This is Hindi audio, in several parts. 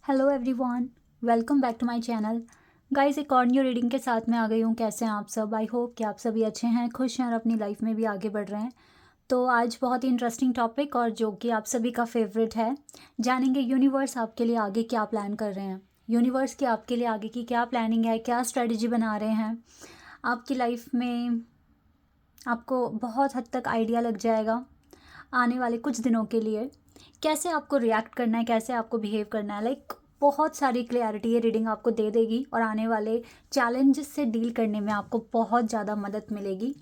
Hello everyone, welcome back to my channel. Guys, एक और न्यू रीडिंग के साथ में आ गई हूँ। कैसे हैं आप सब? आई होप कि आप सभी अच्छे हैं, खुश हैं और अपनी लाइफ में भी आगे बढ़ रहे हैं। तो आज बहुत ही इंटरेस्टिंग टॉपिक और जो कि आप सभी का फेवरेट है, जानेंगे यूनिवर्स आपके लिए आगे क्या प्लान कर रहे हैं। यूनिवर्स की आपके लिए आगे की क्या प्लानिंग है, क्या स्ट्रेटजी बना रहे हैं आपकी लाइफ में। आपको बहुत हद तक आइडिया लग जाएगा आने वाले कुछ दिनों के लिए कैसे आपको रिएक्ट करना है, कैसे आपको बिहेव करना है। बहुत सारी क्लैरिटी ये रीडिंग आपको दे देगी और आने वाले चैलेंजेस से डील करने में आपको बहुत ज़्यादा मदद मिलेगी।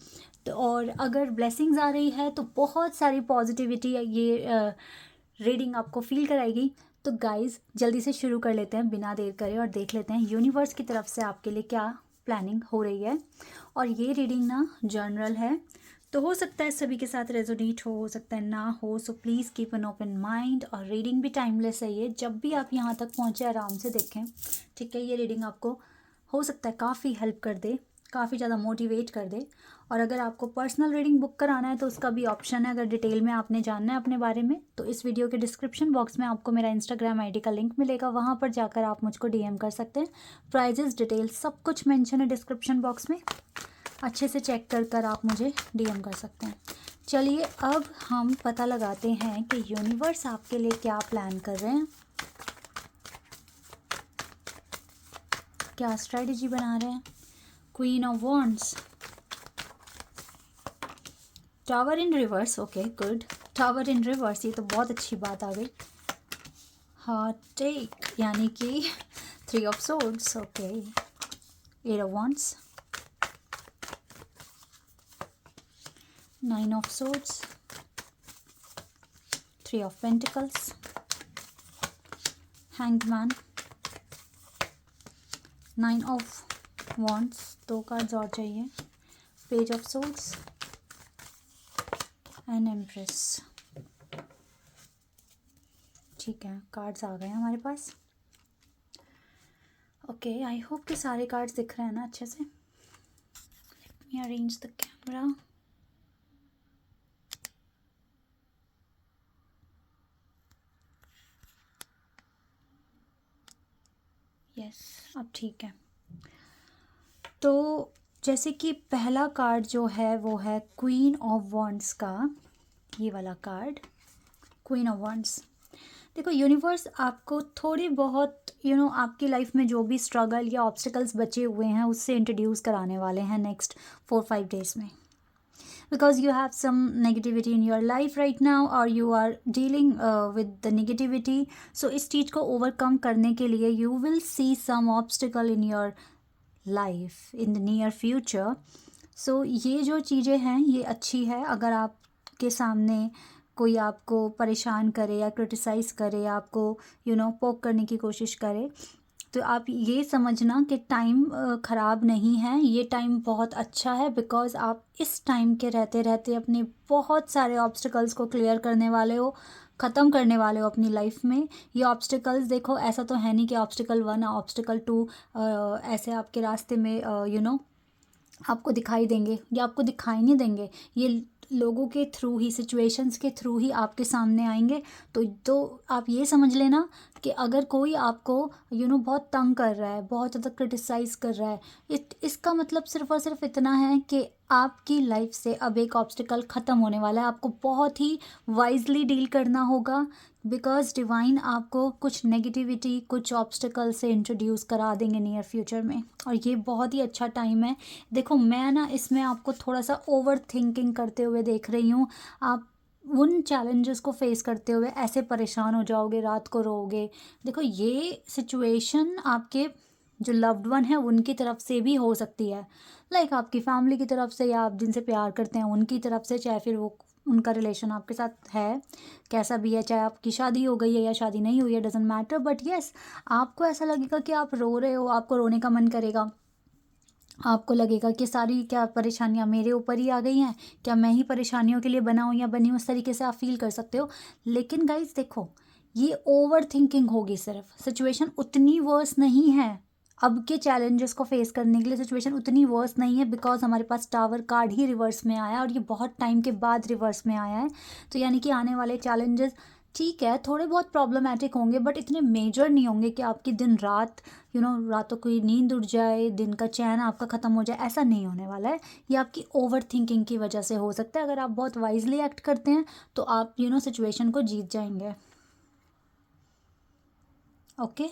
तो और अगर ब्लेसिंग्स आ रही है तो बहुत सारी पॉजिटिविटी ये रीडिंग आपको फील कराएगी। तो गाइज, जल्दी से शुरू कर लेते हैं बिना देर करे और देख लेते हैं यूनिवर्स की तरफ से आपके लिए क्या प्लानिंग हो रही है। और ये रीडिंग ना जनरल है, तो हो सकता है सभी के साथ रेजोनेट हो सकता है ना हो। So please keep an open mind. और रीडिंग भी टाइमलेस है, ये जब भी आप यहाँ तक पहुँचे आराम से देखें, ठीक है। ये रीडिंग आपको हो सकता है काफ़ी हेल्प कर दे, काफ़ी ज़्यादा मोटिवेट कर दे। और अगर आपको पर्सनल रीडिंग बुक कराना है तो उसका भी ऑप्शन है। अगर डिटेल में आपने जानना है अपने बारे में तो इस वीडियो के डिस्क्रिप्शन बॉक्स में आपको मेरा इंस्टाग्राम आईडी का लिंक मिलेगा, वहाँ पर जाकर आप मुझको डीएम कर सकते हैं। प्राइजेस, डिटेल सब कुछ मेंशन है डिस्क्रिप्शन बॉक्स में, अच्छे से चेक कर आप मुझे डीएम कर सकते हैं। चलिए अब हम पता लगाते हैं कि यूनिवर्स आपके लिए क्या प्लान कर रहे हैं, क्या स्ट्रेटजी बना रहे हैं। Queen of wands, tower in reverse. Okay good, tower in reverse, ये तो बहुत अच्छी बात आ गई। हार्ट टेक यानी कि 3 of swords. Okay, 8 of wands, 9 of swords, 3 of pentacles, hanged man, 9 of wands, 2 cards और चाहिए, page of swords and empress. ठीक है, कार्ड्स आ गए हैं हमारे पास। ओके, आई होप कि सारे कार्ड्स दिख रहे हैं ना अच्छे से। Let me arrange the camera. Yes, अब ठीक है। तो जैसे कि पहला कार्ड जो है वो है क्वीन ऑफ वॉन्ड्स का, ये वाला कार्ड क्वीन ऑफ वॉन्ड्स। देखो, यूनिवर्स आपको थोड़ी बहुत आपकी लाइफ में जो भी स्ट्रगल या ऑब्स्टिकल्स बचे हुए हैं उससे इंट्रोड्यूस कराने वाले हैं नेक्स्ट 4-5 डेज में। Because you have some negativity in your life right now और you are dealing with the negativity. So इस चीज़ को ओवरकम करने के लिए you will see some obstacle in your life in the near future. So ये जो चीज़ें हैं ये अच्छी है। अगर आपके सामने कोई आपको परेशान करे या क्रिटिसाइज़ करे, आपको पोक करने की कोशिश करे, तो आप ये समझना कि टाइम ख़राब नहीं है, ये टाइम बहुत अच्छा है। बिकॉज़ आप इस टाइम के रहते रहते अपने बहुत सारे ऑब्स्टिकल्स को क्लियर करने वाले हो, ख़त्म करने वाले हो अपनी लाइफ में। ये ऑब्स्टिकल्स देखो, ऐसा तो है नहीं कि ऑब्स्टिकल 1 ऑब्स्टिकल 2 ऐसे आपके रास्ते में आपको दिखाई देंगे या आपको दिखाई नहीं देंगे। ये लोगों के थ्रू ही, सिचुएशंस के थ्रू ही आपके सामने आएंगे। तो आप ये समझ लेना कि अगर कोई आपको बहुत तंग कर रहा है, बहुत ज़्यादा क्रिटिसाइज़ कर रहा है, इसका मतलब सिर्फ और सिर्फ इतना है कि आपकी लाइफ से अब एक ऑब्स्टिकल ख़त्म होने वाला है। आपको बहुत ही वाइजली डील करना होगा बिकॉज डिवाइन आपको कुछ नेगेटिविटी, कुछ ऑब्स्टिकल से इंट्रोड्यूस करा देंगे नियर फ्यूचर में। और ये बहुत ही अच्छा टाइम है। देखो, मैं ना इसमें आपको थोड़ा सा ओवर थिंकिंग करते हुए देख रही हूँ। आप उन चैलेंजेस को फेस करते हुए ऐसे परेशान हो जाओगे, रात को रोओगे। देखो, ये सिचुएशन आपके जो लव्ड वन है उनकी तरफ से भी हो सकती है, लाइक आपकी फैमिली की तरफ से या आप जिनसे प्यार करते हैं उनकी तरफ से, चाहे फिर वो उनका रिलेशन आपके साथ है कैसा भी है, चाहे आपकी शादी हो गई है या शादी नहीं हुई है, डजेंट मैटर। बट येस, आपको ऐसा लगेगा कि आप रो रहे हो, आपको रोने का मन करेगा, आपको लगेगा कि सारी क्या परेशानियां मेरे ऊपर ही आ गई हैं, क्या मैं ही परेशानियों के लिए बना हूँ या बनी हूँ, उस तरीके से आप फील कर सकते हो। लेकिन गाइज देखो, ये ओवर थिंकिंग होगी सिर्फ। सिचुएशन उतनी वर्स नहीं है, अब के चैलेंजेस को फेस करने के लिए सिचुएशन उतनी वर्स नहीं है। बिकॉज हमारे पास टावर कार्ड ही रिवर्स में आया है और ये बहुत टाइम के बाद रिवर्स में आया है। तो यानी कि आने वाले चैलेंजेस ठीक है, थोड़े बहुत प्रॉब्लमैटिक होंगे बट इतने मेजर नहीं होंगे कि आपकी दिन रात रातों की नींद उड़ जाए, दिन का चैन आपका ख़त्म हो जाए, ऐसा नहीं होने वाला है। ये आपकी ओवर थिंकिंग की वजह से हो सकता है। अगर आप बहुत वाइजली एक्ट करते हैं तो आप सिचुएशन को जीत जाएंगे। ओके,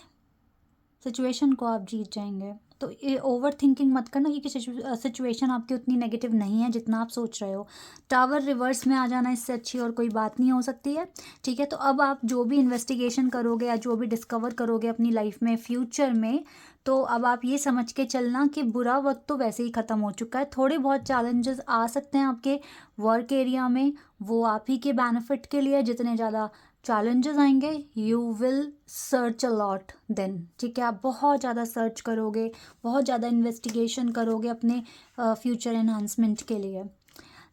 सिचुएशन को आप जीत जाएंगे। तो ये ओवर थिंकिंग मत करना, क्योंकि सिचुएशन आपकी उतनी नेगेटिव नहीं है जितना आप सोच रहे हो। टावर रिवर्स में आ जाना इससे अच्छी और कोई बात नहीं हो सकती है। ठीक है, तो अब आप जो भी इन्वेस्टिगेशन करोगे या जो भी डिस्कवर करोगे अपनी लाइफ में फ्यूचर में, तो अब आप ये समझ के चलना कि बुरा वक्त तो वैसे ही ख़त्म हो चुका है। थोड़े बहुत चैलेंजेस आ सकते हैं आपके वर्क एरिया में, वो आप ही के बेनिफिट के लिए। जितने ज़्यादा चैलेंजेस आएंगे you will search a lot then. ठीक है, आप बहुत ज़्यादा सर्च करोगे, बहुत ज़्यादा इन्वेस्टिगेशन करोगे अपने फ्यूचर एनहांसमेंट के लिए।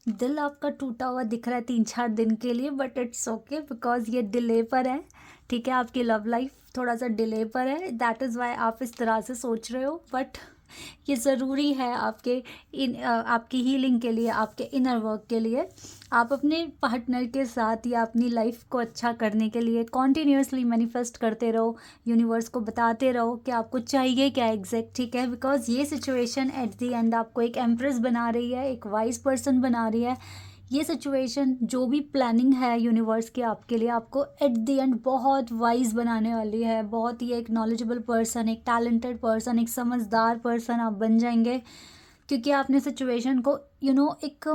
दिल आपका टूटा हुआ दिख रहा है 3-4 दिन के लिए, बट इट्स ओके बिकॉज ये डिले पर है। ठीक है, आपकी लव लाइफ थोड़ा सा डिले पर है, दैट इज़ वाई आप इस तरह से सोच रहे हो। बट ये ज़रूरी है आपके आपकी हीलिंग के लिए, आपके इनर वर्क के लिए। आप अपने पार्टनर के साथ या अपनी लाइफ को अच्छा करने के लिए कॉन्टीन्यूसली मैनिफेस्ट करते रहो, यूनिवर्स को बताते रहो कि आपको चाहिए क्या एग्जैक्ट। ठीक है, बिकॉज ये सिचुएशन एट द एंड आपको एक एम्प्रेस बना रही है, एक वाइज पर्सन बना रही है। ये सिचुएशन जो भी प्लानिंग है यूनिवर्स की आपके लिए, आपको एट द एंड बहुत वाइज बनाने वाली है। बहुत ही एक नॉलेजेबल पर्सन, एक टैलेंटेड पर्सन, एक समझदार पर्सन आप बन जाएंगे, क्योंकि आपने सिचुएशन को एक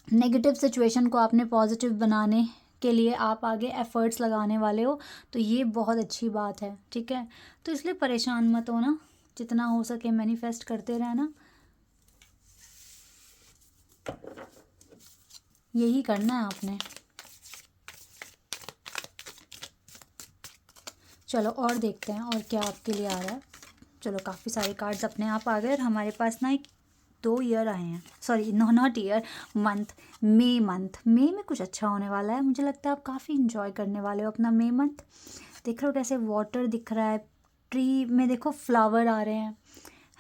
नेगेटिव सिचुएशन को आपने पॉजिटिव बनाने के लिए आप आगे एफर्ट्स लगाने वाले हो। तो ये बहुत अच्छी बात है। ठीक है, तो इसलिए परेशान मत होना, जितना हो सके मैनिफेस्ट करते रहना। यही करना है आपने। चलो और देखते हैं और क्या आपके लिए आ रहा है। चलो, काफ़ी सारे कार्ड्स अपने आप आ गए और हमारे पास ना एक 2 ईयर आए हैं, सॉरी नॉट ईयर, मंथ। मे में कुछ अच्छा होने वाला है। मुझे लगता है आप काफ़ी इंजॉय करने वाले हो अपना मे मंथ। देख रहे हो कैसे वाटर दिख रहा है, ट्री में देखो फ्लावर आ रहे हैं,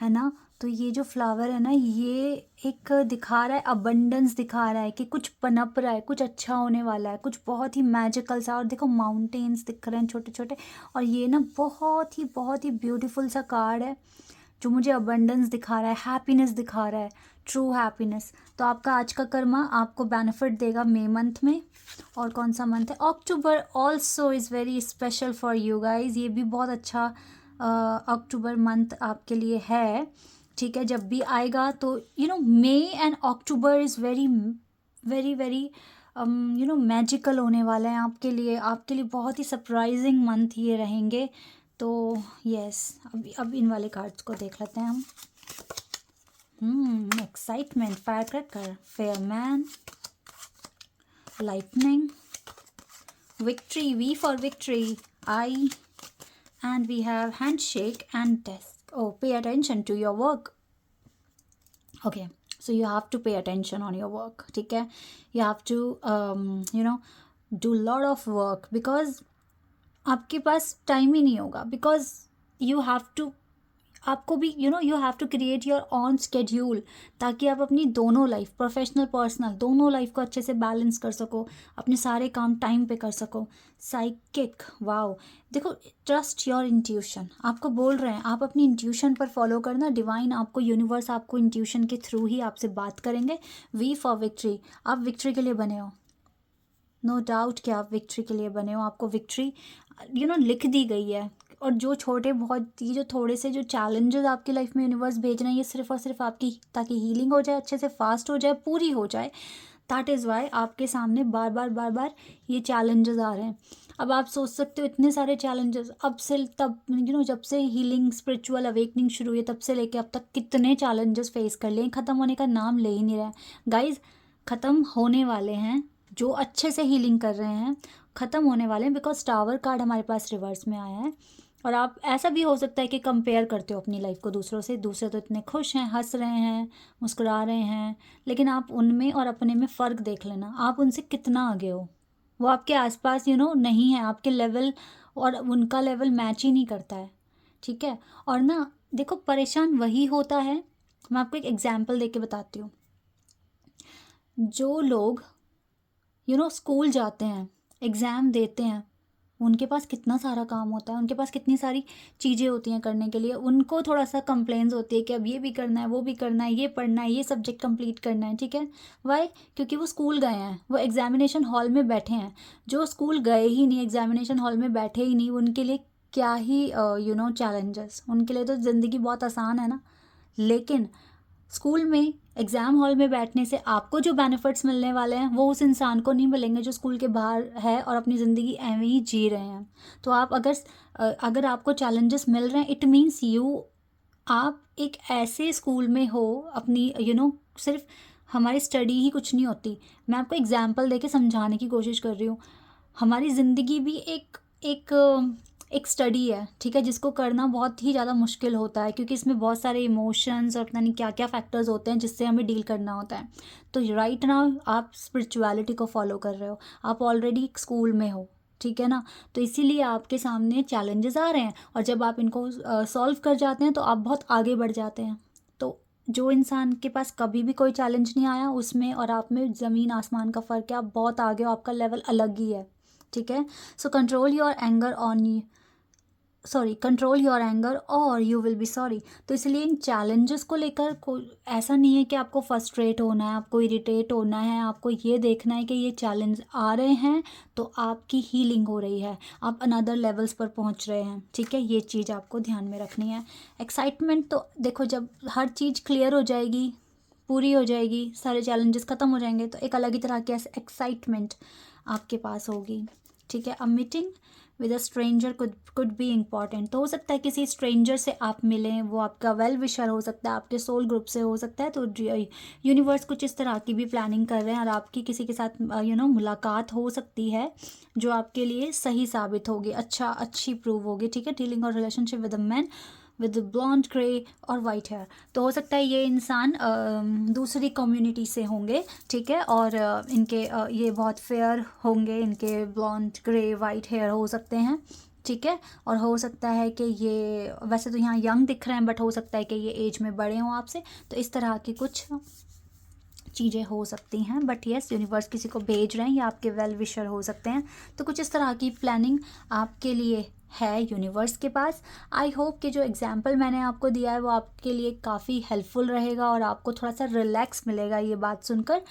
है ना। तो ये जो फ्लावर है ना, ये एक दिखा रहा है, अबंडेंस दिखा रहा है कि कुछ पनप रहा है, कुछ अच्छा होने वाला है, कुछ बहुत ही मैजिकल सा। और देखो माउंटेन्स दिख रहे हैं छोटे छोटे, और ये ना बहुत ही ब्यूटीफुल सा कार्ड है जो मुझे अबंडेंस दिखा रहा है, हैप्पीनेस दिखा रहा है, ट्रू हैप्पीनेस। तो आपका आज का कर्मा आपको बेनिफिट देगा मे मंथ में। और कौन सा मंथ है, October also is very special for you guys. ये भी बहुत अच्छा अक्टूबर मंथ आपके लिए है। ठीक है, जब भी आएगा तो May and October is very very very magical होने वाला है आपके लिए बहुत ही सरप्राइजिंग मंथ ये रहेंगे। तो यस, अब इन वाले कार्ड्स को देख लेते हैं हम। Excitement, fire cracker, fair man, lightning, victory, V for victory, I, and we have handshake and desk. Oh, pay attention to your work. Okay, so you have to pay attention on your work. ठीक है, you have to do lot of work because आपके पास टाइम ही नहीं होगा, बिकॉज यू हैव टू, आपको भी you have to create your own schedule, ताकि आप अपनी दोनों लाइफ, प्रोफेशनल पर्सनल दोनों लाइफ को अच्छे से बैलेंस कर सको, अपने सारे काम टाइम पे कर सको। साइकिक, वाओ, देखो ट्रस्ट योर इंट्यूशन, आपको बोल रहे हैं आप अपनी इंट्यूशन पर फॉलो करना। डिवाइन आपको, यूनिवर्स आपको इंट्यूशन के थ्रू ही आपसे बात करेंगे। वी फॉर विक्ट्री, आप विक्ट्री के लिए बने हो, नो डाउट कि आप विक्ट्री के लिए बने हो। आपको विक्ट्री लिख दी गई है। और जो छोटे बहुत ये जो थोड़े से जो चैलेंजेस आपकी लाइफ में यूनिवर्स भेज रहे हैं, ये सिर्फ और सिर्फ आपकी, ताकि हीलिंग हो जाए, अच्छे से फास्ट हो जाए, पूरी हो जाए। दैट इज़ वाई आपके सामने बार बार ये चैलेंजेस आ रहे हैं। अब आप सोच सकते हो इतने सारे चैलेंजेस, अब से तब जब से हीलिंग स्पिरिचुअल अवेकनिंग शुरू हुई है तब से लेके अब तक कितने चैलेंजेस फेस कर लिए, ख़त्म होने का नाम ले ही नहीं रहा है गाइज। ख़त्म होने वाले हैं, जो अच्छे से हीलिंग कर रहे हैं ख़त्म होने वाले हैं, बिकॉज टावर कार्ड हमारे पास रिवर्स में आया है। और आप, ऐसा भी हो सकता है कि कंपेयर करते हो अपनी लाइफ को दूसरों से, दूसरे तो इतने खुश हैं, हंस रहे हैं, मुस्कुरा रहे हैं, लेकिन आप उनमें और अपने में फ़र्क देख लेना, आप उनसे कितना आगे हो। वो आपके आसपास नहीं है, आपके लेवल और उनका लेवल मैच ही नहीं करता है। ठीक है, और ना देखो परेशान वही होता है, मैं आपको एक एग्जाम्पल दे के बताती हूँ। जो लोग स्कूल जाते हैं एग्ज़ाम देते हैं, उनके पास कितना सारा काम होता है, उनके पास कितनी सारी चीज़ें होती हैं करने के लिए। उनको थोड़ा सा कंप्लेंट्स होती है कि अब ये भी करना है, वो भी करना है, ये पढ़ना है, ये सब्जेक्ट कंप्लीट करना है, ठीक है। वाई? क्योंकि वो स्कूल गए हैं, वो एग्जामिनेशन हॉल में बैठे हैं। जो स्कूल गए ही नहीं, एग्जामिनेशन हॉल में बैठे ही नहीं, उनके लिए क्या ही चैलेंजेस। उनके लिए तो ज़िंदगी बहुत आसान है ना। लेकिन स्कूल में एग्ज़ाम हॉल में बैठने से आपको जो बेनिफिट्स मिलने वाले हैं वो उस इंसान को नहीं मिलेंगे जो स्कूल के बाहर है और अपनी ज़िंदगी ऐਵੇਂ ही जी रहे हैं। तो आप अगर आपको चैलेंजेस मिल रहे हैं, इट मीन्स आप एक ऐसे स्कूल में हो अपनी सिर्फ हमारी स्टडी ही कुछ नहीं होती। मैं आपको एग्जाम्पल देके समझाने की कोशिश कर रही हूँ। हमारी ज़िंदगी भी एक एक स्टडी है, ठीक है, जिसको करना बहुत ही ज़्यादा मुश्किल होता है क्योंकि इसमें बहुत सारे इमोशंस और पता नहीं क्या क्या फैक्टर्स होते हैं जिससे हमें डील करना होता है। तो राइट नाउ आप स्पिरिचुअलिटी को फॉलो कर रहे हो, आप ऑलरेडी एक स्कूल में हो, ठीक है ना। तो इसीलिए आपके सामने चैलेंजेस आ रहे हैं और जब आप इनको सॉल्व कर जाते हैं तो आप बहुत आगे बढ़ जाते हैं। तो जो इंसान के पास कभी भी कोई चैलेंज नहीं आया, उसमें और आप में ज़मीन आसमान का फ़र्क है। आप बहुत आगे हो, आपका लेवल अलग ही है, ठीक है। सो कंट्रोल योर एंगर और यू विल बी सॉरी। तो इसलिए इन चैलेंजेस को लेकर ऐसा नहीं है कि आपको फ्रस्ट्रेट होना है, आपको इरिटेट होना है। आपको ये देखना है कि ये चैलेंज आ रहे हैं तो आपकी हीलिंग हो रही है, आप अनदर लेवल्स पर पहुंच रहे हैं, ठीक है। ये चीज़ आपको ध्यान में रखनी है। एक्साइटमेंट तो देखो, जब हर चीज़ क्लियर हो जाएगी, पूरी हो जाएगी, सारे चैलेंजेस ख़त्म हो जाएंगे तो एक अलग ही तरह की एक्साइटमेंट आपके पास होगी, ठीक है। A meeting with a stranger could be important. तो हो सकता है किसी स्ट्रेंजर से आप मिलें, वो आपका वेल विशर हो सकता है, आपके सोल ग्रुप से हो सकता है। तो यूनिवर्स कुछ इस तरह की भी प्लानिंग कर रहे हैं और आपकी किसी के साथ मुलाकात हो सकती है जो आपके लिए सही साबित होगी, अच्छी प्रूव होगी, ठीक है। डीलिंग और relationship with a man with blond grey और वाइट हेयर। तो हो सकता है ये इंसान दूसरी कम्युनिटी से होंगे, ठीक है, और इनके ये बहुत फेयर होंगे, इनके ब्लॉन्ड ग्रे वाइट हेयर हो सकते हैं, ठीक है। और हो सकता है कि ये वैसे तो यहाँ यंग दिख रहे हैं बट हो सकता है कि ये एज में बड़े हों आपसे। तो इस तरह की कुछ चीज़ें हो सकती हैं। बट येस, यूनिवर्स किसी को भेज रहे हैं या आपके वेल विशर हो सकते हैं। तो कुछ इस तरह की प्लानिंग आपके लिए है यूनिवर्स के पास। आई होप कि जो एग्जाम्पल मैंने आपको दिया है वो आपके लिए काफ़ी हेल्पफुल रहेगा और आपको थोड़ा सा रिलैक्स मिलेगा ये बात सुनकर।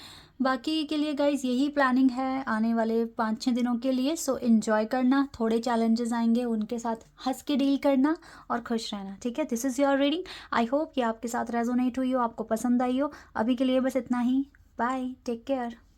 बाकी के लिए गाइज यही प्लानिंग है आने वाले 5-6 दिनों के लिए। सो इन्जॉय करना, थोड़े चैलेंजेस आएंगे उनके साथ हंस के डील करना और खुश रहना, ठीक है। This is your reading. I hope कि आपके साथ रेजोनेट हुई हो, आपको पसंद आई हो। अभी के लिए बस इतना ही। Bye, take care.